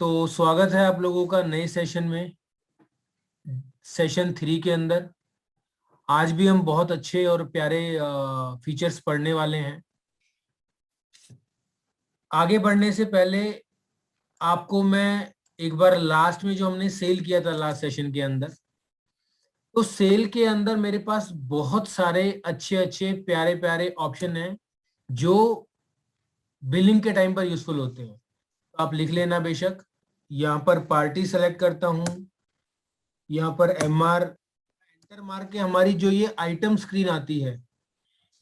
तो स्वागत है आप लोगों का नए सेशन में, सेशन 3 के अंदर। आज भी हम बहुत अच्छे और प्यारे फीचर्स पढ़ने वाले हैं। आगे बढ़ने से पहले आपको मैं एक बार लास्ट में जो हमने सेल किया था लास्ट सेशन के अंदर, तो सेल के अंदर मेरे पास बहुत सारे अच्छे अच्छे प्यारे प्यारे ऑप्शन हैं जो बिलिंग के टाइम पर यूजफुल होते हैं। तो आप लिख लेना बेशक। यहाँ पर पार्टी सेलेक्ट करता हूँ, यहाँ पर MR एंटर मार के हमारी जो ये आइटम स्क्रीन आती है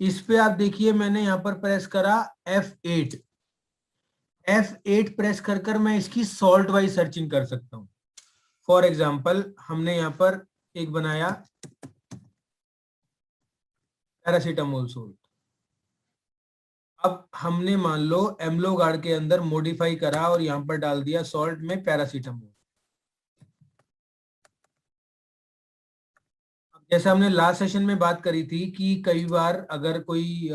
इस पे आप देखिए मैंने यहाँ पर प्रेस करा F8। F8 प्रेस कर कर मैं इसकी सॉल्ट वाइज सर्चिंग कर सकता हूँ। फॉर एग्जाम्पल हमने यहाँ पर एक बनाया पैरासीटामोल सोल्ट। अब हमने मान लो एमलो गार्ड के अंदर मॉडिफाई करा और यहाँ पर डाल दिया सॉल्ट में पैरासीटामोल। जैसे हमने लास्ट सेशन में बात करी थी कि कई बार अगर कोई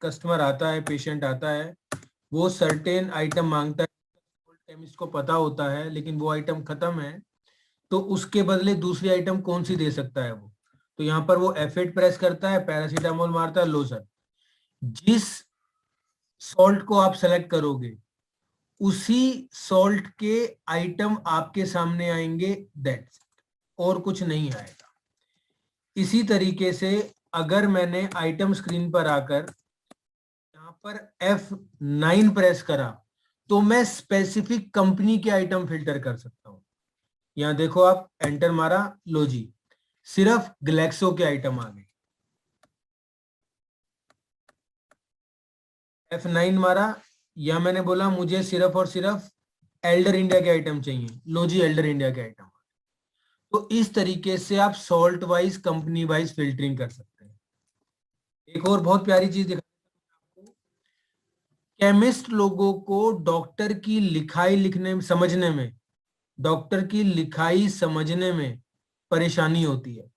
कस्टमर आता है, पेशेंट आता है, वो सर्टेन आइटम मांगता है, केमिस्ट को पता होता है लेकिन वो आइटम खत्म है, तो उसके बदले दूसरी आइटम कौन सी दे सकता है वो। तो यहाँ पर वो F8 प्रेस करता है, पैरासीटामोल मारता है, लो सर। जिस सॉल्ट को आप सेलेक्ट करोगे उसी सॉल्ट के आइटम आपके सामने आएंगे, दैट्स, और कुछ नहीं आएगा। इसी तरीके से अगर मैंने आइटम स्क्रीन पर आकर यहाँ पर F9 प्रेस करा तो मैं स्पेसिफिक कंपनी के आइटम फिल्टर कर सकता हूं। यहाँ देखो आप एंटर मारा, लो जी, सिर्फ ग्लैक्सो के आइटम आ गए। F9 मारा, या मैंने बोला मुझे सिर्फ और सिर्फ एल्डर इंडिया के आइटम चाहिए, लो जी एल्डर इंडिया के आइटम। तो इस तरीके से आप salt wise company wise filtering कर सकते हैं। एक और बहुत प्यारी चीज दिखा, केमिस्ट लोगों को डॉक्टर की लिखाई लिखने समझने में, डॉक्टर की लिखाई समझने में परेशानी होती है,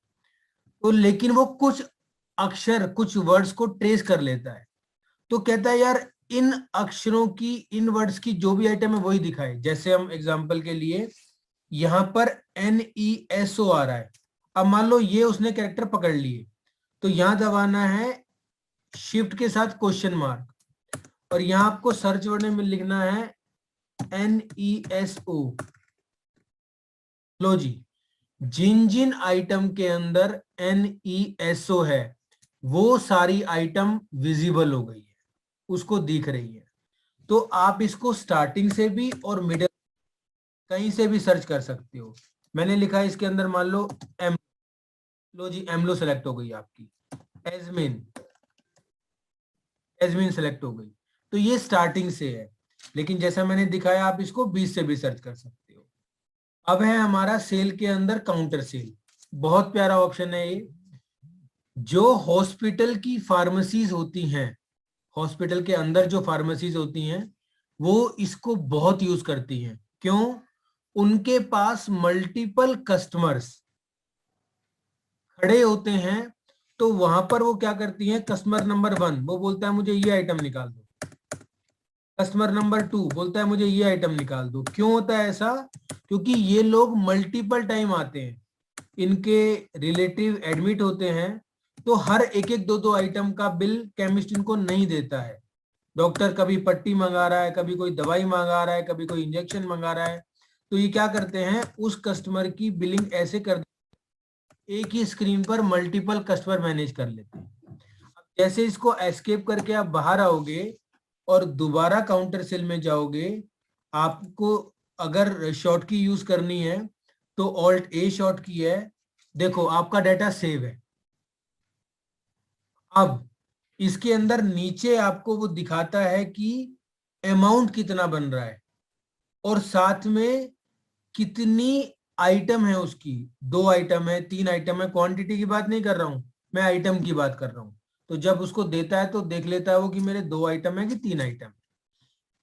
तो लेकिन वो कुछ अक्षर कुछ वर्ड्स को ट्रेस कर लेता है, तो कहता है यार इन अक्षरों की, इन वर्ड्स की जो भी आइटम है वही दिखाए। जैसे हम एग्जांपल के लिए यहां पर NESO आ रहा है, अब मान लो ये उसने कैरेक्टर पकड़ लिए, तो यहां दबाना है शिफ्ट के साथ क्वेश्चन मार्क, और यहां आपको सर्च वर्ड में लिखना है NESO। लो जी, जिन जिन आइटम के अंदर NESO है वो सारी आइटम विजिबल हो गई है, उसको दिख रही है। तो आप इसको स्टार्टिंग से भी और मिडिल कहीं से भी सर्च कर सकते हो। मैंने लिखा है इसके अंदर मान लो एम, लो जी एमलो सेलेक्ट हो गई आपकी, एजमिन, एजमिन सेलेक्ट हो गई। तो ये स्टार्टिंग से है, लेकिन जैसा मैंने दिखाया आप इसको 20 से भी सर्च कर सकते हो। अब है हमारा सेल के अंदर काउंटर सेल, बहुत प्यारा ऑप्शन है ये। जो हॉस्पिटल की फार्मेसीज होती हैं, हॉस्पिटल के अंदर जो फार्मेसीज होती हैं वो इसको बहुत यूज करती हैं। क्यों? उनके पास मल्टीपल कस्टमर्स खड़े होते हैं, तो वहां पर वो क्या करती हैं, कस्टमर नंबर 1 वो बोलता है मुझे ये आइटम निकाल दो, कस्टमर नंबर 2 बोलता है मुझे ये आइटम निकाल दो। क्यों होता है ऐसा? क्योंकि ये लोग मल्टीपल टाइम आते हैं, इनके रिलेटिव एडमिट होते हैं, तो हर एक एक दो दो आइटम का बिल केमिस्ट इनको नहीं देता है। डॉक्टर कभी पट्टी मंगा रहा है, कभी कोई दवाई मंगा रहा है, कभी कोई इंजेक्शन मंगा रहा है, तो ये क्या करते हैं, उस कस्टमर की बिलिंग ऐसे कर, एक ही स्क्रीन पर मल्टीपल कस्टमर मैनेज कर लेते हैं। अब जैसे इसको एस्केप करके आप बाहर आओगे और दोबारा काउंटर सेल में जाओगे, आपको अगर शॉर्ट की यूज करनी है तो Alt+A शॉर्ट की है। देखो आपका डाटा सेव है। अब इसके अंदर नीचे आपको वो दिखाता है कि अमाउंट कितना बन रहा है और साथ में कितनी आइटम है उसकी, 2 आइटम है, 3 आइटम है, क्वांटिटी की बात नहीं कर रहा हूं मैं, आइटम की बात कर रहा हूं। तो जब उसको देता है तो देख लेता है वो कि मेरे 2 आइटम है कि 3 आइटम।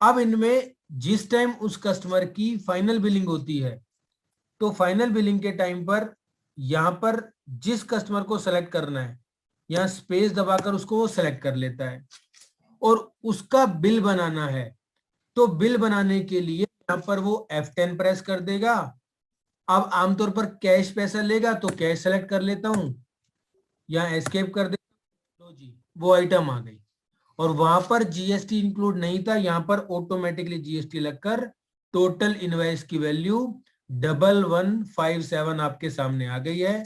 अब इनमें जिस टाइम उस कस्टमर की फाइनल बिलिंग होती है, तो फाइनल बिलिंग के टाइम पर यहां पर जिस कस्टमर को सेलेक्ट करना है, यहाँ स्पेस दबाकर उसको वो सेलेक्ट कर लेता है, और उसका बिल बनाना है तो बिल बनाने के लिए यहाँ पर वो F10 प्रेस कर देगा। अब आमतौर पर कैश पैसा लेगा तो कैश सेलेक्ट कर लेता हूं, या एस्केप कर देता हूं। लो जी, वो आइटम आ गई और वहां पर जीएसटी इंक्लूड नहीं था, यहां पर ऑटोमेटिकली जीएसटी लगकर टोटल इनवॉइस की वैल्यू 1157 आपके सामने आ गई है।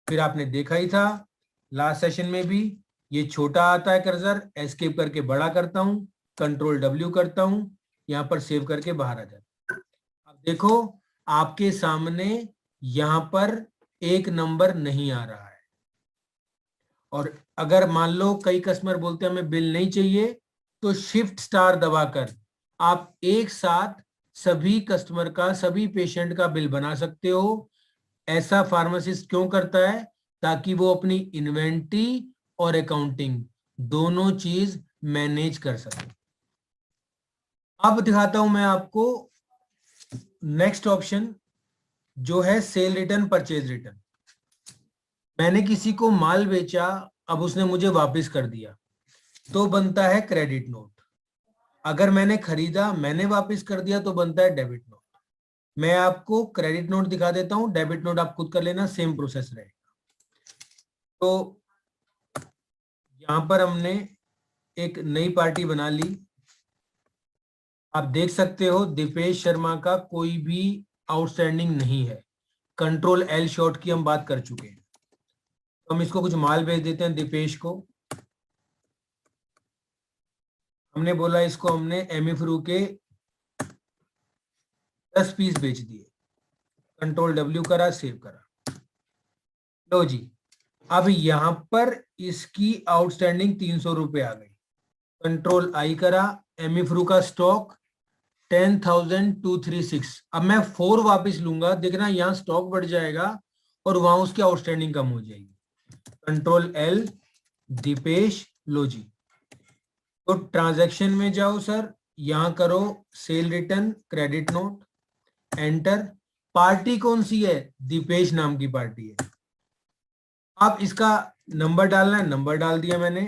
फिर आपने देखा ही था लास्ट सेशन में भी, ये छोटा आता है कर्सर, एस्केप करके बड़ा करता हूं, कंट्रोल W करता हूं, यहां पर सेव करके बाहर आ जाता है। अब देखो आपके सामने यहां पर एक नंबर नहीं आ रहा है। और अगर मान लो कई कस्टमर बोलते हैं हमें बिल नहीं चाहिए, तो शिफ्ट स्टार दबाकर आप एक साथ सभी कस्टमर का, सभी पेशेंट का बिल बना सकते हो। ऐसा फार्मासिस्ट क्यों करता है? ताकि वो अपनी इन्वेंट्री और अकाउंटिंग दोनों चीज मैनेज कर सके। अब दिखाता हूं मैं आपको नेक्स्ट ऑप्शन, जो है सेल रिटर्न, परचेज रिटर्न। मैंने किसी को माल बेचा, अब उसने मुझे वापस कर दिया, तो बनता है क्रेडिट नोट। अगर मैंने खरीदा, मैंने वापस कर दिया, तो बनता है डेबिट नोट। मैं आपको क्रेडिट नोट दिखा देता हूं, डेबिट नोट आप खुद कर लेना, सेम प्रोसेस रहेगा। तो यहां पर हमने एक नई पार्टी बना ली। आप देख सकते हो दीपेश शर्मा का कोई भी आउटस्टैंडिंग नहीं है। कंट्रोल L शॉर्ट की हम बात कर चुके हैं। तो हम इसको कुछ माल भेज देते हैं दीपेश को। हमने बोला इसको हमने एमिफ्रू के 10 पीस बेच दिए। कंट्रोल W करा, सेव करा। लो जी, अब यहां पर इसकी आउटस्टैंडिंग 300 रुपए आ गई। कंट्रोल I करा, एमिफ्रू का स्टॉक 10,236। अब मैं 4 वापस लूंगा, देखना यहां स्टॉक बढ़ जाएगा और वहां उसकी आउटस्टैंडिंग कम हो जाएगी। कंट्रोल L, दीपेश, लो जी। तो ट्रांजैक्शन में जाओ सर, यहां करो cell return, credit note, enter. Party कौन सी है? दीपेश नाम की पार्टी है। अब इसका नंबर डालना है, नंबर डाल दिया मैंने।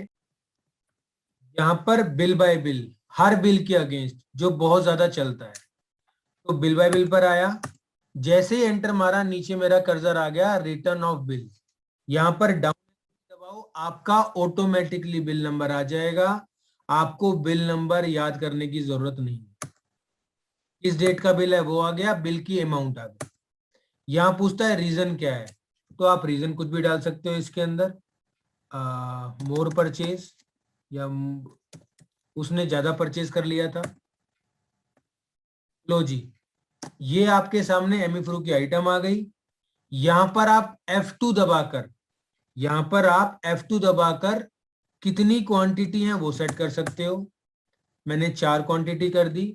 यहां पर बिल बाय बिल, हर बिल के अगेंस्ट, जो बहुत ज्यादा चलता है, तो बिल बाय बिल पर आया। जैसे ही एंटर मारा, नीचे मेरा कर्सर आ गया रिटर्न ऑफ बिल। यहां पर डाउन दबाओ, आपका ऑटोमेटिकली बिल नंबर आ जाएगा। आपको बिल नंबर याद करने की जरूरत नहीं। किस डेट का बिल है वो आ गया, बिल की अमाउंट आ गई। यहां पूछता है रीजन क्या है, तो आप रीजन कुछ भी डाल सकते हो इसके अंदर। मोर परचेज, या उसने ज्यादा परचेज कर लिया था। लो जी, ये आपके सामने एमिफ्रू की आइटम आ गई। यहां पर आप F2 दबाकर, यहां पर आप F2 दबाकर कितनी क्वांटिटी है वो सेट कर सकते हो। मैंने 4 क्वांटिटी कर दी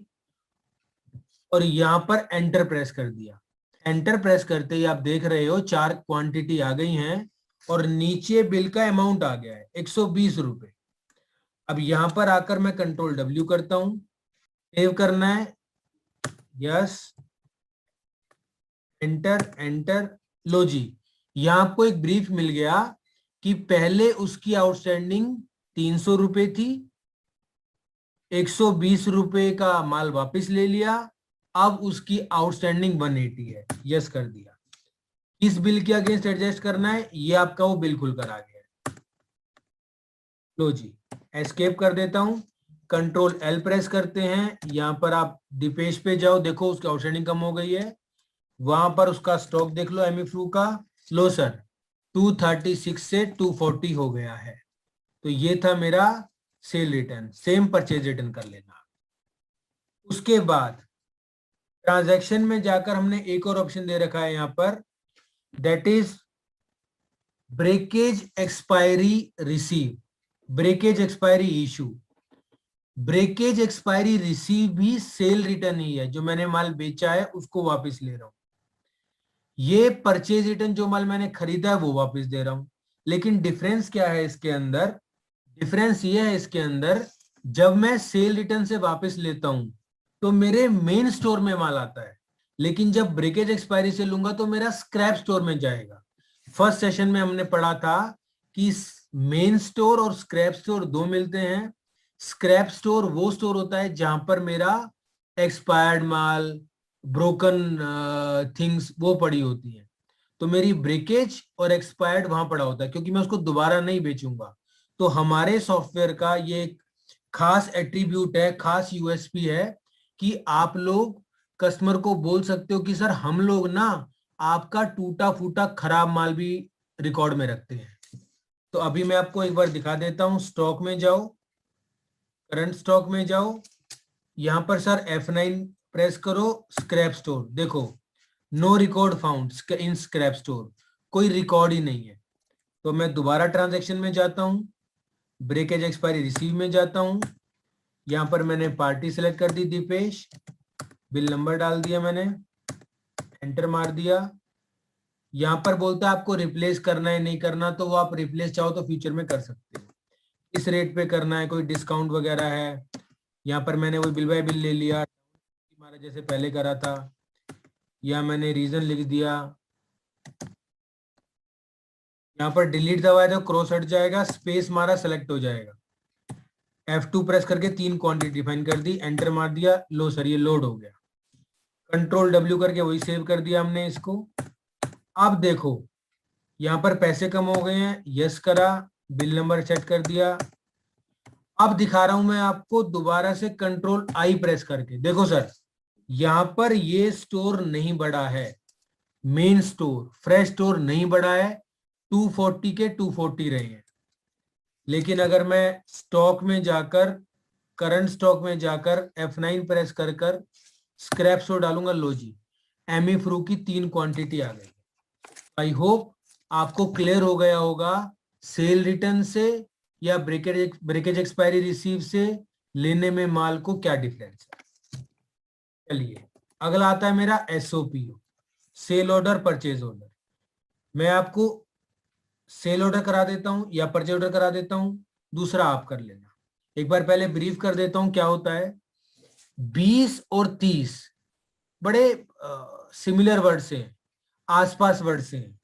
और यहां पर एंटर प्रेस कर दिया। एंटर प्रेस करते ही आप देख रहे हो 4 क्वांटिटी आ गई हैं और नीचे बिल का अमाउंट आ गया है 120 रुपए। अब यहां पर आकर मैं कंट्रोल W करता हूं, सेव करना है, यस, एंटर, एंटर। लो जी, यहां आपको एक ब्रीफ मिल गया कि पहले उसकी आउटस्टैंडिंग 300 रुपए थी, 120 रुपए का माल वापस ले लिया, अब उसकी आउटस्टैंडिंग 180 है, यस कर दिया। किस बिल के अगेंस्ट एडजस्ट करना है, ये आपका वो बिल खुलकर आ गया है। लो जी, एस्केप कर देता हूं, कंट्रोल L प्रेस करते हैं। यहां पर आप दीपेश पे जाओ, देखो उसकी आउटस्टैंडिंग कम हो गई है। वहां पर उसका स्टॉक देख लो एमिफ्रू का, लो सर 236 से 240 हो गया है। तो ये था मेरा cell return, same purchase return कर लेना। उसके बाद ट्रांजैक्शन में जाकर हमने एक और ऑप्शन दे रखा है यहां पर, that is breakage expiry receive, breakage expiry issue. Breakage expiry receive भी सेल रिटर्न ही है, जो मैंने माल बेचा है उसको वापस ले रहा हूं। ये परचेज रिटर्न, जो माल मैंने खरीदा है वो वापस दे रहा हूं। लेकिन डिफरेंस क्या है इसके अंदर? डिफरेंस ये है इसके अंदर, जब मैं सेल रिटर्न से वापस लेता हूं तो मेरे मेन स्टोर में माल आता है, लेकिन जब ब्रेकेज एक्सपायरी से लूंगा तो मेरा स्क्रैप स्टोर में जाएगा। फर्स्ट सेशन में हमने पढ़ा था कि मेन स्टोर और स्क्रैप स्टोर दो मिलते हैं। स्क्रैप स्टोर वो स्टोर होता है जहां पर मेरा एक्सपायर्ड माल, ब्रोकन थिंग्स वो पड़ी होती हैं। तो मेरी ब्रेकेज और एक्सपायर्ड वहां पड़ा होता है, क्योंकि मैं उसको दोबारा नहीं बेचूंगा। तो हमारे सॉफ्टवेयर का ये एक खास एट्रीब्यूट है, खास यूएसपी है, कि आप लोग कस्टमर को बोल सकते हो कि सर हम लोग ना आपका टूटा फूटा खराब माल भी रिकॉर्ड में रखते हैं। तो अभी मैं आपको एक बार दिखा देता हूं। स्टॉक में जाओ, करंट स्टॉक में जाओ, यहां पर सर F9 प्रेस करो, स्क्रैप स्टोर देखो, no record found in scrap store, कोई रिकॉर्ड ही नहीं है। तो मैं दोबारा ट्रांजैक्शन में जाता हूं, ब्रेकेज एक्सपायरी रिसीव में जाता हूं, यहां पर मैंने पार्टी सेलेक्ट कर दी दीपेश, बिल नंबर डाल दिया मैंने, एंटर मार दिया। यहां पर बोलता है आपको रिप्लेस करना है नहीं करना, तो वो आप रिप्लेस चाहो तो फ्यूचर में कर सकते हो। इस रेट पे करना है, कोई डिस्काउंट वगैरह है। यहाँ पर मैंने वो बिल बाय बिल ले लिया हमारा जैसे पहले करा था, या मैंने रीजन लिख दिया। यहाँ पर डिलीट दबाया तो क्रॉस हट जाएगा, स्पेस मारा सेलेक्ट हो जाएगा। F2 प्रेस करके 3 क्वांटिटी डिफाइन कर दी, एंटर मार दिया, लो सर ये लोड हो गया। कंट्रोल W करके वही सेव कर दिया हमने इसको। अब देखो यहाँ पर पैसे कम हो गए हैं, यस करा, बिल नंबर सेट कर दिया। अब दिखा रहा हूं मैं आपको दोबारा से कंट्रोल I प्रेस करके, देखो सर यहां पर ये स्टोर नहीं बढ़ा है, मेन स्टोर फ्रेश स्टोर नहीं बढ़ा है, 240 के 240 रहे हैं। लेकिन अगर मैं स्टॉक में जाकर, करंट स्टॉक में जाकर F9 प्रेस कर कर स्क्रैप स्टोर डालूंगा, लो जी एमी फ्रू की 3 क्वांटिटी आ गई। आई होप आपको क्लियर हो गया होगा सेल रिटर्न से या ब्रेकेज एक्सपायरी रिसीव से लेने में माल को क्या डिफरेंस है। चलिए अगला आता है मेरा SOPO, sale order purchase order. मैं आपको सेल ऑर्डर करा देता हूं या परचेज ऑर्डर करा देता हूं, दूसरा आप कर लेना। एक बार पहले ब्रीफ कर देता हूं क्या होता है। 20 और 30 बड़े सिमिलर वर्ड्स हैं, आसपास वर्ड्स हैं।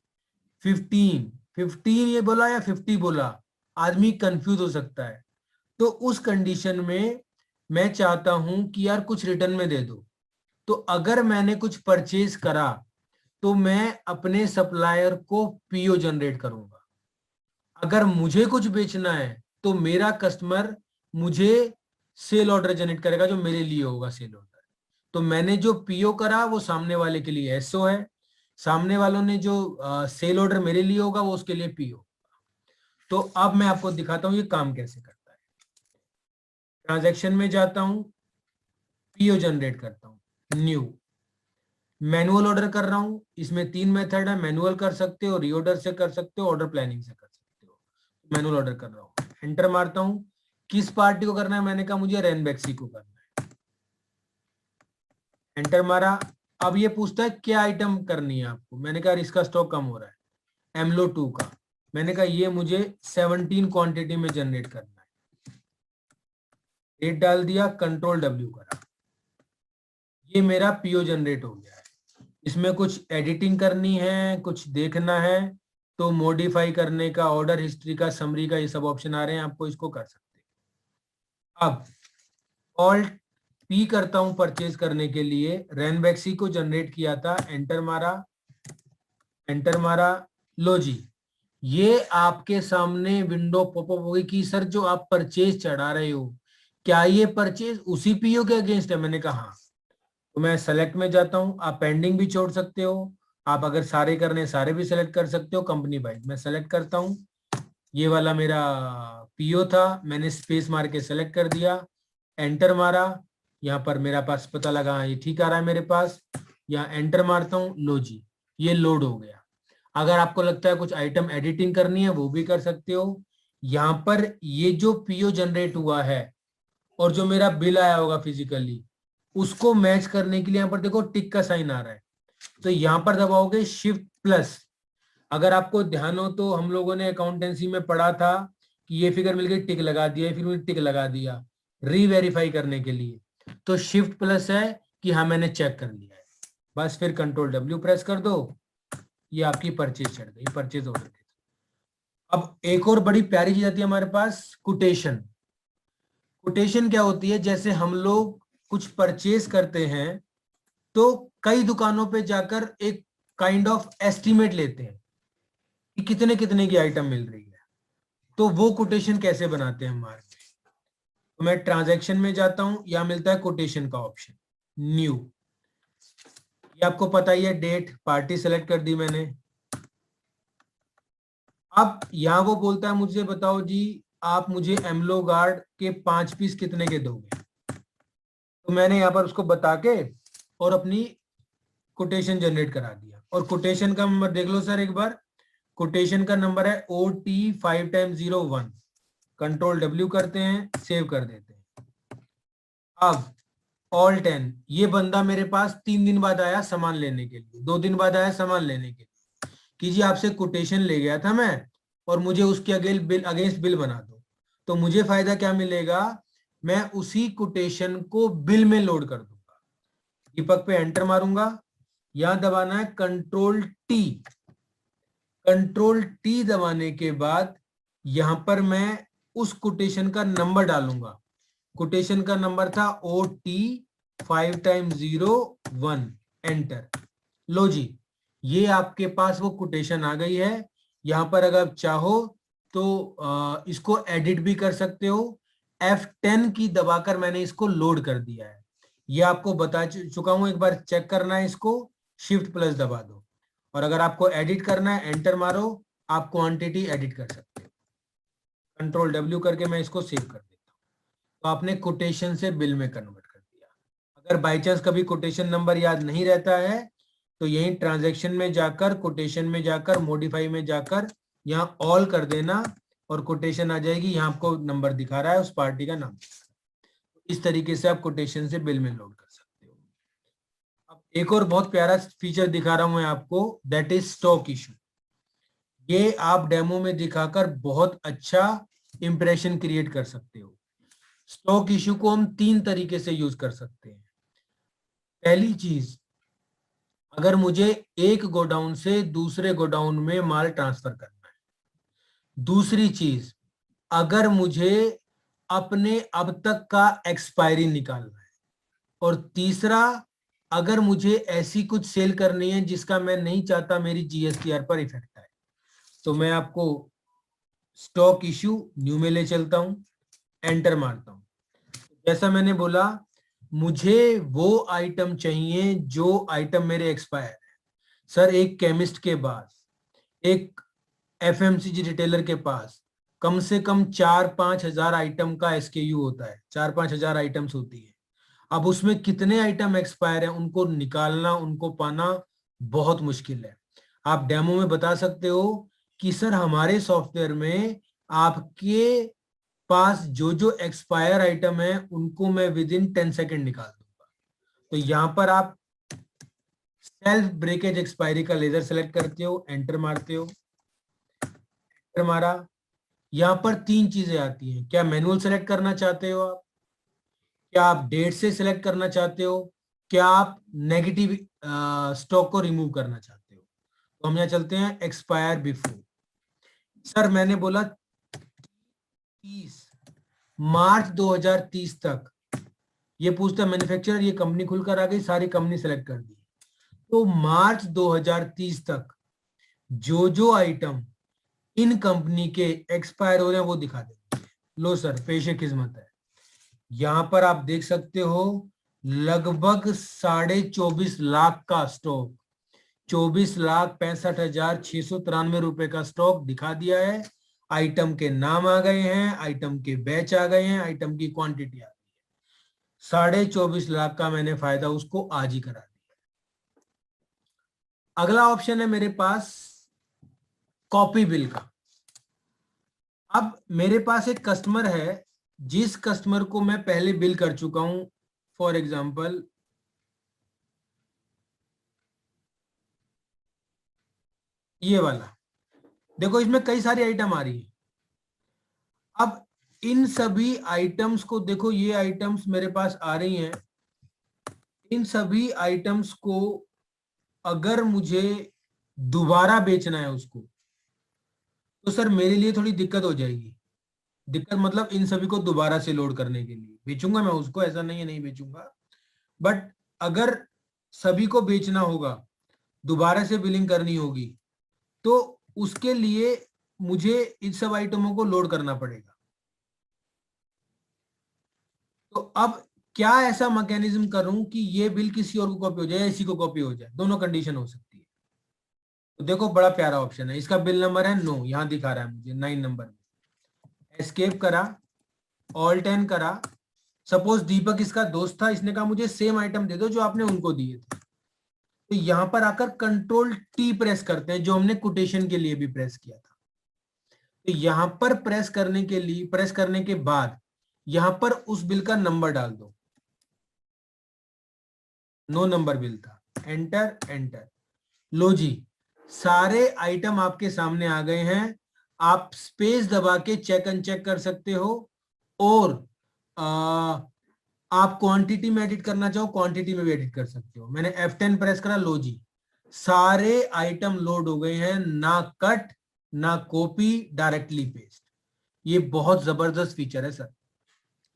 15 ये बोला या 50 बोला, आदमी कंफ्यूज हो सकता है। तो उस कंडीशन में मैं चाहता हूं कि यार कुछ रिटर्न में दे दो। तो अगर मैंने कुछ परचेज करा तो मैं अपने सप्लायर को पीओ जनरेट करूंगा। अगर मुझे कुछ बेचना है तो मेरा कस्टमर मुझे सेल ऑर्डर जनरेट करेगा, जो मेरे लिए होगा सेल ऑर्डर। तो मैंने जो पीओ करा वो सामने वाले के लिए एसओ है, सामने वालों ने जो सेल ऑर्डर मेरे लिए होगा वो उसके लिए पीओ। तो अब मैं आपको दिखाता हूं ये काम कैसे करता है। ट्रांजैक्शन में जाता हूं, पीओ जनरेट करता हूं, न्यू, मैनुअल ऑर्डर कर रहा हूं। इसमें 3 मेथड है, मैनुअल कर सकते हो, रीऑर्डर से कर सकते हो, ऑर्डर प्लानिंग से कर सकते हो। मैनुअल ऑर्डर कर रहा हूं, एंटर मारता हूं। किस पार्टी को करना है, मैंने कहा मुझे रेनबैक्सी को करना है, एंटर मारा। अब ये पूछता है क्या आइटम करनी है आपको, मैंने कहा इसका स्टॉक कम हो रहा है, एमलो 2 का। मैंने कहा ये मुझे 17 क्वांटिटी में जनरेट करना है, रेट डाल दिया, कंट्रोल W करा, ये मेरा पीओ जनरेट हो गया है। इसमें कुछ एडिटिंग करनी है, कुछ देखना है तो मॉडिफाई करने का, ऑर्डर हिस्ट्री का, समरी का, ये सब ऑप्शन आ रहे हैं, आपको इसको कर सकते हैं। अब ऑल्ट P करता हूं परचेज करने के लिए, रेनबैक्सी को जनरेट किया था, एंटर मारा, एंटर मारा, लो जी ये आपके सामने विंडो पॉपअप होगी कि सर जो आप परचेज चढ़ा रहे हो क्या ये परचेज उसी पीओ के अगेंस्ट है। मैंने कहा हाँ। तो मैं सेलेक्ट में जाता हूं, आप पेंडिंग भी छोड़ सकते हो, आप अगर सारे करने सारे भी सेलेक्ट कर सकते हो, कंपनी वाइज मैं सेलेक्ट करता हूं। ये वाला मेरा पीओ था, मैंने स्पेस मार के सेलेक्ट कर दिया, एंटर मारा। यहाँ पर मेरा पास पता लगा हाँ, ये ठीक आ रहा है मेरे पास, यहाँ एंटर मारता हूँ, लो जी ये लोड हो गया। अगर आपको लगता है कुछ आइटम एडिटिंग करनी है वो भी कर सकते हो। यहाँ पर ये जो पीओ जनरेट हुआ है और जो मेरा बिल आया होगा फिजिकली, उसको मैच करने के लिए यहाँ पर देखो टिक का साइन आ रहा है, तो यहाँ पर दबाओगे शिफ्ट प्लस। अगर आपको ध्यान हो तो हम लोगों ने अकाउंटेंसी में पढ़ा था कि ये फिगर मिल गई, टिक लगा दिया, फिर टिक लगा दिया रीवेरीफाई करने के लिए। तो शिफ्ट प्लस है कि हाँ मैंने चेक कर लिया है, बस फिर कंट्रोल W प्रेस कर दो, ये आपकी परचेज चढ़ गई, परचेज ऑर्डर के। अब एक और बड़ी प्यारी चीज आती है हमारे पास, कोटेशन। कोटेशन क्या होती है, जैसे हम लोग कुछ परचेज करते हैं तो कई दुकानों पे जाकर एक काइंड ऑफ एस्टिमेट लेते हैं कि कितने कितने की आइटम मिल रही है। तो वो कोटेशन कैसे बनाते हैं हमारे, तो मैं ट्रांजैक्शन में जाता हूं, या मिलता है कोटेशन का ऑप्शन न्यू। ये आपको पता ही है, डेट पार्टी सेलेक्ट कर दी मैंने। अब यहां वो बोलता है मुझे बताओ जी आप मुझे एमलो गार्ड के 5 पीस कितने के दोगे। तो मैंने यहाँ पर उसको बता के और अपनी कोटेशन जनरेट करा दिया। और कोटेशन का नंबर देख लो सर एक बार, कोटेशन का नंबर है OT5x01। कंट्रोल W करते हैं, सेव कर देते हैं। अब ऑल 10, ये बंदा मेरे पास 3 दिन बाद आया सामान लेने के लिए, 2 दिन बाद आया सामान लेने के लिए कि जी आपसे कोटेशन ले गया था मैं और मुझे उसके अगेंस्ट बिल बना दो। तो मुझे फायदा क्या मिलेगा, मैं उसी कोटेशन को बिल में लोड कर दूंगा। दीपक पे एंटर मारूंगा, यहां दबाना है कंट्रोल टी। कंट्रोल टी दबाने के बाद यहां पर मैं उस कोटेशन का नंबर डालूंगा। कोटेशन का नंबर था OT5x01, एंटर। लो जी, ये आपके पास वो कोटेशन आ गई है। यहां पर अगर आप चाहो तो इसको एडिट भी कर सकते हो। F10 की दबाकर मैंने इसको लोड कर दिया है। ये आपको बता चुका हूं, एक बार चेक करना है इसको, Shift+ दबा दो। और अगर आपको एडिट करना है एंटर मारो, आप क्वांटिटी एडिट कर सकते हो। कंट्रोल W करके मैं इसको सेव कर देता हूँ। तो आपने कोटेशन से बिल में कन्वर्ट कर दिया। अगर बाई चांस कभी कोटेशन नंबर याद नहीं रहता है तो यही ट्रांजैक्शन में जाकर, कोटेशन में जाकर, मॉडिफाई में जाकर यहाँ ऑल कर देना और कोटेशन आ जाएगी। यहाँ आपको नंबर दिखा रहा है, उस पार्टी का नाम। इस तरीके से आप कोटेशन से बिल में लोड कर सकते हो। अब एक और बहुत प्यारा फीचर दिखा रहा हूं मैं आपको, दैट इज स्टॉक इशू। ये आप डेमो में दिखाकर बहुत अच्छा इंप्रेशन क्रिएट कर सकते हो। स्टॉक इशू को हम 3 तरीके से यूज कर सकते हैं। पहली चीज, अगर मुझे एक गोडाउन से दूसरे गोडाउन में माल ट्रांसफर करना है। दूसरी चीज, अगर मुझे अपने अब तक का एक्सपायरी निकालना है। और तीसरा, अगर मुझे ऐसी कुछ सेल करनी है जिसका मैं नहीं चाहता मेरी GSTR पर इफेक्ट आए। तो मैं आपको स्टॉक इश्यू न्यू में ले चलता हूं, एंटर मारता हूं। जैसा मैंने बोला, मुझे वो आइटम चाहिए जो आइटम मेरे एक्सपायर है। सर एक केमिस्ट के पास, एक FMCG रिटेलर के पास कम से कम 4-5 हजार आइटम का SKU होता है, 4-5 हजार आइटम्स होती है। अब उसमें कितने आइटम एक्सपायर है उनको निकालना, उनको पाना बहुत मुश्किल है। आप डेमो में बता सकते हो कि सर हमारे सॉफ्टवेयर में आपके पास जो जो एक्सपायर आइटम है उनको मैं विद इन 10 सेकेंड निकाल दूंगा। तो यहां पर आप सेल्फ ब्रेकेज एक्सपायरी का लेजर सेलेक्ट करते हो, एंटर मारते हो, एंटर मारा। यहां पर 3 चीजें आती हैं। क्या मैनुअल सेलेक्ट करना चाहते हो आप, क्या आप डेट से सिलेक्ट करना चाहते हो, क्या आप नेगेटिव स्टॉक को रिमूव करना चाहते हो। तो हम यहाँ चलते हैं एक्सपायर बिफोर। सर मैंने बोला 30 मार्च 2030 तक। ये पूछता मैन्युफैक्चरर, ये कंपनी खुलकर आ गई, सारी कंपनी सेलेक्ट कर दी। तो मार्च 2030 तक जो जो आइटम इन कंपनी के एक्सपायर हो रहे हैं वो दिखा देंगे। लो सर, पेशे खिदमत है। यहां पर आप देख सकते हो लगभग 24.5 लाख का स्टॉक, 24,65,693 रुपए का स्टॉक दिखा दिया है। आइटम के नाम आ गए हैं, आइटम के बैच आ गए हैं, आइटम की क्वांटिटी आ गई है। 24.5 लाख का मैंने फायदा उसको आज ही करा दिया। अगला ऑप्शन है मेरे पास कॉपी बिल का। अब मेरे पास एक कस्टमर है जिस कस्टमर को मैं पहले बिल कर चुका हूं। फॉर एग्जाम्पल ये वाला, देखो इसमें कई सारी आइटम आ रही है। अब इन सभी आइटम्स को देखो, ये आइटम्स मेरे पास आ रही हैं। इन सभी आइटम्स को अगर मुझे दोबारा बेचना है उसको, तो सर मेरे लिए थोड़ी दिक्कत हो जाएगी। दिक्कत मतलब इन सभी को दोबारा से लोड करने के लिए बेचूंगा मैं उसको, ऐसा नहीं है नहीं बेचूंगा। बट अगर सभी को बेचना होगा, दोबारा से बिलिंग करनी होगी, तो उसके लिए मुझे इन सब आइटमों को लोड करना पड़ेगा। तो अब क्या ऐसा मैकेनिज्म करूं कि ये बिल किसी और को कॉपी हो जाए या इसी को कॉपी हो जाए, दोनों कंडीशन हो सकती है। तो देखो बड़ा प्यारा ऑप्शन है, इसका बिल नंबर है 9, यहां दिखा रहा है मुझे 9 नंबर में। एस्केप करा, ऑल 10 करा। सपोज दीपक इसका दोस्त था, इसने कहा मुझे सेम आइटम दे दो जो आपने उनको दिए थे। तो यहां पर आकर कंट्रोल टी प्रेस करते हैं, जो हमने कोटेशन के लिए भी प्रेस किया था। तो यहां पर प्रेस करने के बाद यहां पर उस बिल का नंबर डाल दो। 9 नंबर बिल था, एंटर एंटर। लो जी, सारे आइटम आपके सामने आ गए हैं। आप स्पेस दबा के चेक अनचेक कर सकते हो, और आप क्वांटिटी में एडिट करना चाहो क्वांटिटी में भी एडिट कर सकते हो। मैंने F10 प्रेस करा, लो जी सारे आइटम लोड हो गए हैं, ना कट ना कॉपी, डायरेक्टली पेस्ट। ये बहुत जबरदस्त फीचर है सर।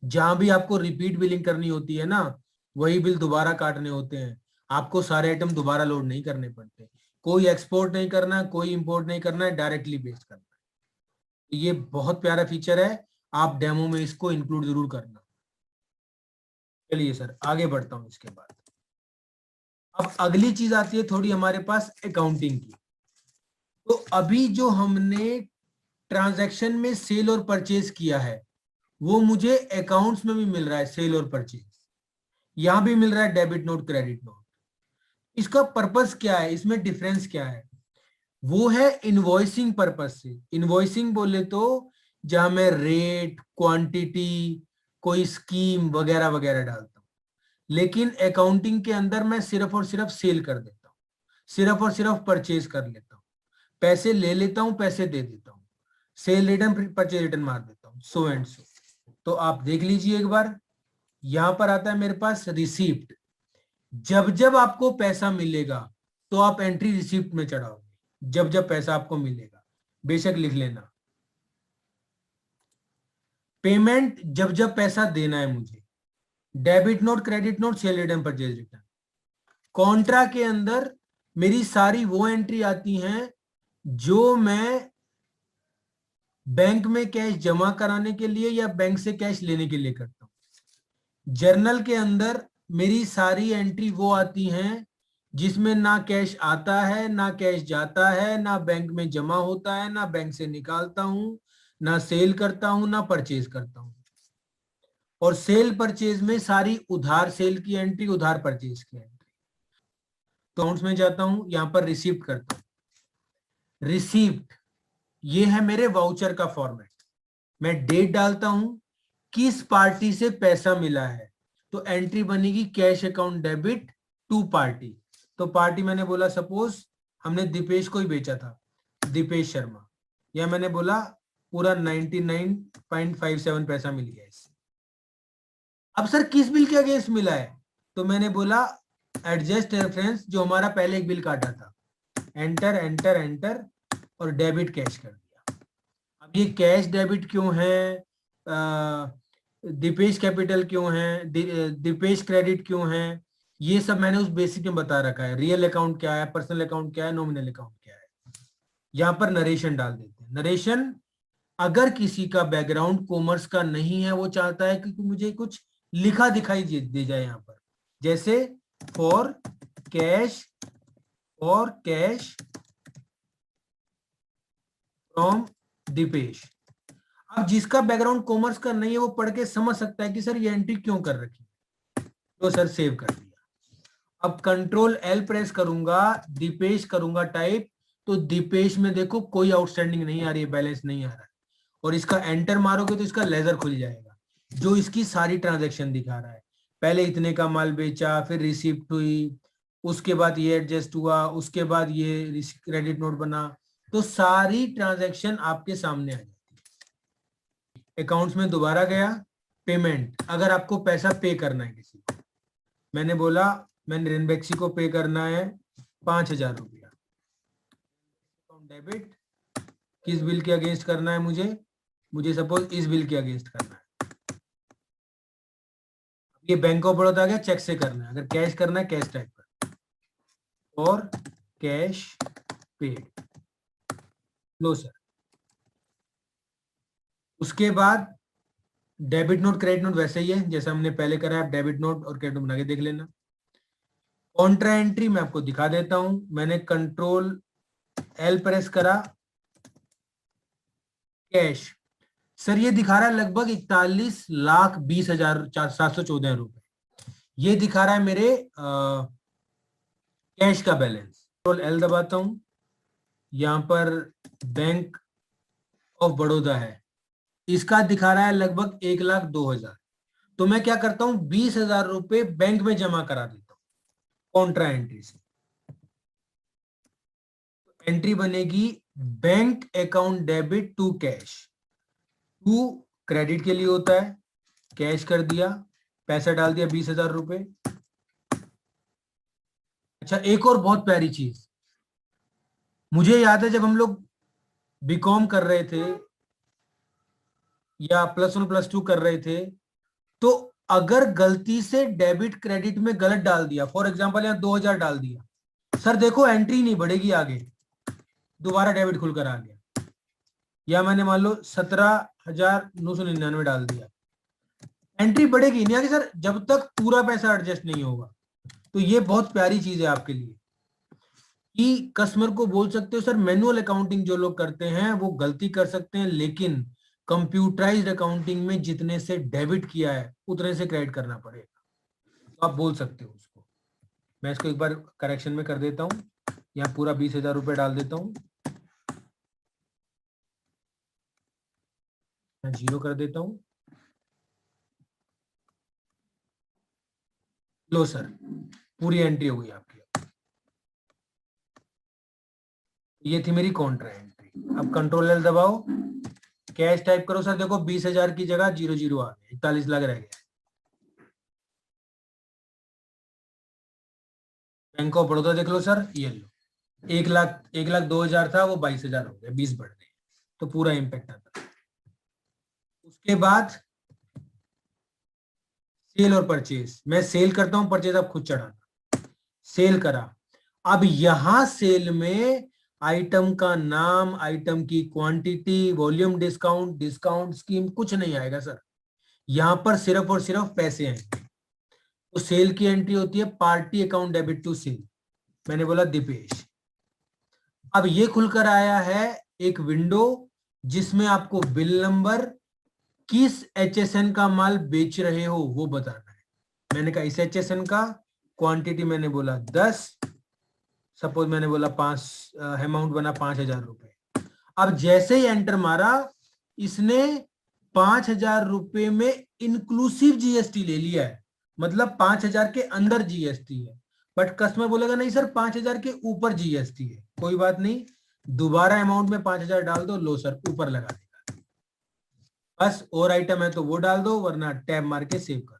जहां भी आपको रिपीट बिलिंग करनी होती है ना, वही बिल दोबारा काटने होते हैं, आपको सारे आइटम दोबारा लोड नहीं करने पड़ते। कोई एक्सपोर्ट नहीं करना है, कोई इंपोर्ट नहीं करना है, डायरेक्टली पेस्ट करना है। ये बहुत प्यारा फीचर है, आप डेमो में इसको इंक्लूड जरूर करना। चलिए सर आगे बढ़ता हूं इसके बाद। अब अगली चीज आती है थोड़ी हमारे पास अकाउंटिंग की। तो अभी जो हमने ट्रांजैक्शन में सेल और परचेज किया है, वो मुझे अकाउंट्स में भी मिल रहा है, सेल और परचेज। यहां भी मिल रहा है डेबिट नोट क्रेडिट नोट। इसका पर्पस क्या है, इसमें डिफरेंस क्या है? वो है इनवॉइसिंग पर्पस से। इनवॉइसिंग बोले तो जहां मैं रेट, क्वांटिटी, कोई स्कीम वगैरह वगैरह डालता हूं। लेकिन अकाउंटिंग के अंदर मैं सिर्फ और सिर्फ सेल कर देता हूं, सिर्फ और सिर्फ परचेज कर लेता हूं, पैसे ले लेता हूं, पैसे दे देता हूं, सेल रिटर्न परचेज रिटर्न मार देता हूं, सो एंड सो। तो आप देख लीजिए एक बार, यहां पर आता है मेरे पास रिसीप्ट। जब जब आपको पैसा मिलेगा तो आप एंट्री रिसीप्ट में चढ़ाओगे, जब जब पैसा आपको मिलेगा, बेशक लिख लेना। पेमेंट, जब जब पैसा देना है मुझे, debit note credit note cell return purchase return. Contra के अंदर मेरी सारी वो एंट्री आती हैं जो मैं बैंक में कैश जमा कराने के लिए या बैंक से कैश लेने के लिए करता हूं। जर्नल के अंदर मेरी सारी एंट्री वो आती हैं जिसमें ना कैश आता है, ना कैश जाता है, ना बैंक में जमा होता है, ना बैंक से निकालता हूं, ना सेल करता हूं, ना परचेज करता हूं। और सेल परचेज में सारी उधार सेल की एंट्री, उधार परचेज की एंट्री। तो अकाउंट्स में जाता हूं, यहां पर रिसीप्ट करता हूं। रिसीप्ट ये है मेरे वाउचर का फॉर्मेट। मैं डेट डालता हूं, किस पार्टी से पैसा मिला है, तो एंट्री बनेगी cash account debit to party. तो पार्टी मैंने बोला सपोज हमने दीपेश को ही बेचा था, दीपेश शर्मा, या मैंने बोला पूरा 99.57 पैसा मिल गया इससे। अब सर किस बिल के अगेंस्ट मिला है, तो मैंने बोला एडजस्ट रेफरेंस, जो हमारा पहले एक बिल काटा था। एंटर एंटर एंटर, और डेबिट कैश कर दिया। अब ये कैश डेबिट क्यों है, दीपेश कैपिटल क्यों है, दीपेश क्रेडिट क्यों है, ये सब मैंने उस बेसिक में बता रखा है। रियल अकाउंट क्या है, पर्सनल अकाउंट क्या है, नॉमिनल अकाउंट क्या है। यहाँ पर नरेशन डाल देते हैं। नरेशन, अगर किसी का बैकग्राउंड कॉमर्स का नहीं है, वो चाहता है कि मुझे कुछ लिखा दिखाई दे जाए यहाँ पर, जैसे फॉर कैश फ्रॉम दीपेश। अब जिसका बैकग्राउंड कॉमर्स का नहीं है, वो पढ़ के समझ सकता है कि सर ये एंट्री क्यों कर रखी, तो सर सेव कर दिया। अब कंट्रोल एल प्रेस करूंगा, दीपेश करूंगा टाइप, तो दीपेश में देखो कोई आउटस्टैंडिंग नहीं आ रही है, बैलेंस नहीं आ रहा है। और इसका एंटर मारोगे तो इसका लेजर खुल जाएगा, जो इसकी सारी ट्रांजैक्शन दिखा रहा है। पहले इतने का माल बेचा, फिर रिसिप्ट हुई, उसके बाद ये एडजस्ट हुआ, उसके बाद ये क्रेडिट नोट बना, तो सारी ट्रांजैक्शन आपके सामने आ जाती है। अकाउंट्स में दोबारा गया, पेमेंट, अगर आपको पैसा पे करना है किसी को, मैंने बोला मैंने रेनबैक्सी को पे करना है 5,000 रुपया, डेबिट, किस बिल के अगेंस्ट करना है मुझे सपोज इस बिल के अगेंस्ट करना है। ये बैंक ऑफ बड़ौदा आ गया, चेक से करना है। अगर कैश करना है कैश टाइप कर और कैश पेड, लो सर। उसके बाद डेबिट नोट क्रेडिट नोट वैसे ही है जैसा हमने पहले करा है, आप डेबिट नोट और क्रेडिट नोट बना के देख लेना। कॉन्ट्रा एंट्री मैं आपको दिखा देता हूं, मैंने कंट्रोल एल प्रेस करा, कैश सर ये दिखा रहा है लगभग 41,20,714 रुपए, ये दिखा रहा है मेरे कैश का बैलेंस। कंट्रोल एल दबाता हूं, यहां पर बैंक ऑफ बड़ौदा है, इसका दिखा रहा है लगभग 1,02,000। तो मैं क्या करता हूं, 20,000 रुपए बैंक में जमा करा देता हूं कॉन्ट्रा एंट्री से। एंट्री बनेगी bank account debit to cash, to credit के लिए होता है, कैश कर दिया, पैसा डाल दिया 20,000 रुपए। अच्छा एक और बहुत प्यारी चीज, मुझे याद है जब हम लोग बीकॉम कर रहे थे या +1 +2 कर रहे थे, तो अगर गलती से डेबिट क्रेडिट में गलत डाल दिया, फॉर एग्जांपल यहाँ 2,000 डाल दिया, सर देखो एंट्री नहीं बढ़ेगी आगे, दोबारा डेबिट खुलकर आ गया। या मैंने मान लो 17,999 डाल दिया, एंट्री बढ़ेगी नहीं आगे सर, जब तक पूरा पैसा एडजस्ट नहीं होगा। तो ये बहुत प्यारी चीज है आपके लिए कि कस्टमर को बोल सकते हो सर मैनुअल अकाउंटिंग जो लोग करते हैं वो गलती कर सकते हैं, लेकिन कंप्यूटराइज्ड अकाउंटिंग में जितने से डेबिट किया है उतने से क्रेडिट करना पड़ेगा, तो आप बोल सकते हो उसको। मैं इसको एक बार करेक्शन में कर देता हूं, यहाँ पूरा 20,000 रुपए डाल देता हूं, मैं 0 कर देता हूं। लो सर पूरी एंट्री हो गई आपकी। ये थी मेरी कॉन्ट्रा एंट्री। अब कंट्रोल एल दबाओ, कैश टाइप करो सर, देखो 20,000 की जगह 0 आ गया, 41 लाख रह गया। बैंक ऑफ बड़ौदा देख लो सर, ये लो 1,02,000 था वो 22,000 हो गया, 20 बढ़ गए, तो पूरा इम्पैक्ट आता है। उसके बाद सेल और परचेज, मैं सेल करता हूं, परचेज आप खुद चढ़ाना। सेल करा, अब यहां सेल में आइटम का नाम, आइटम की quantity, volume discount, discount scheme कुछ नहीं आएगा सर, यहां पर सिर्फ और सिर्फ पैसे आएंगे। तो सेल की एंट्री होती है party account debit to sale, मैंने बोला दीपेश। अब ये खुलकर आया है एक विंडो जिसमें आपको बिल नंबर, किस एचएसएन का माल बेच रहे हो वो बताना है। मैंने कहा इस एचएसएन का, क्वांटिटी मैंने बोला 10, सपोज मैंने बोला 5, अमाउंट बना 5,000 रुपए। अब जैसे ही एंटर मारा, इसने 5,000 रुपए में इंक्लूसिव जीएसटी ले लिया है, मतलब 5,000 के अंदर जीएसटी है। बट कस्टमर बोलेगा नहीं सर 5,000 के ऊपर जीएसटी है, कोई बात नहीं, दोबारा अमाउंट में 5,000 डाल दो, लो सर ऊपर लगा देगा। बस और आइटम है तो वो डाल दो, वरना टैब मार के सेव कर,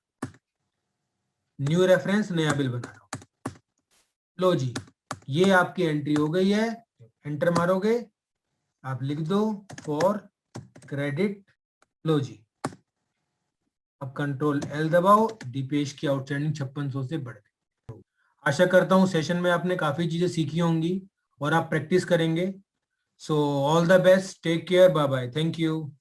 न्यू रेफरेंस नया बिल बना लो। लो जी ये आपकी एंट्री हो गई है, एंटर मारोगे आप लिख दो फॉर क्रेडिट, लो जी। अब कंट्रोल एल दबाओ, दीपेश की आउटस्टैंडिंग 5600 से बढ़ गई। आशा करता हूं सेशन में आपने काफी चीजें सीखी होंगी और आप प्रैक्टिस करेंगे। So all the best, take care, bye bye, thank you.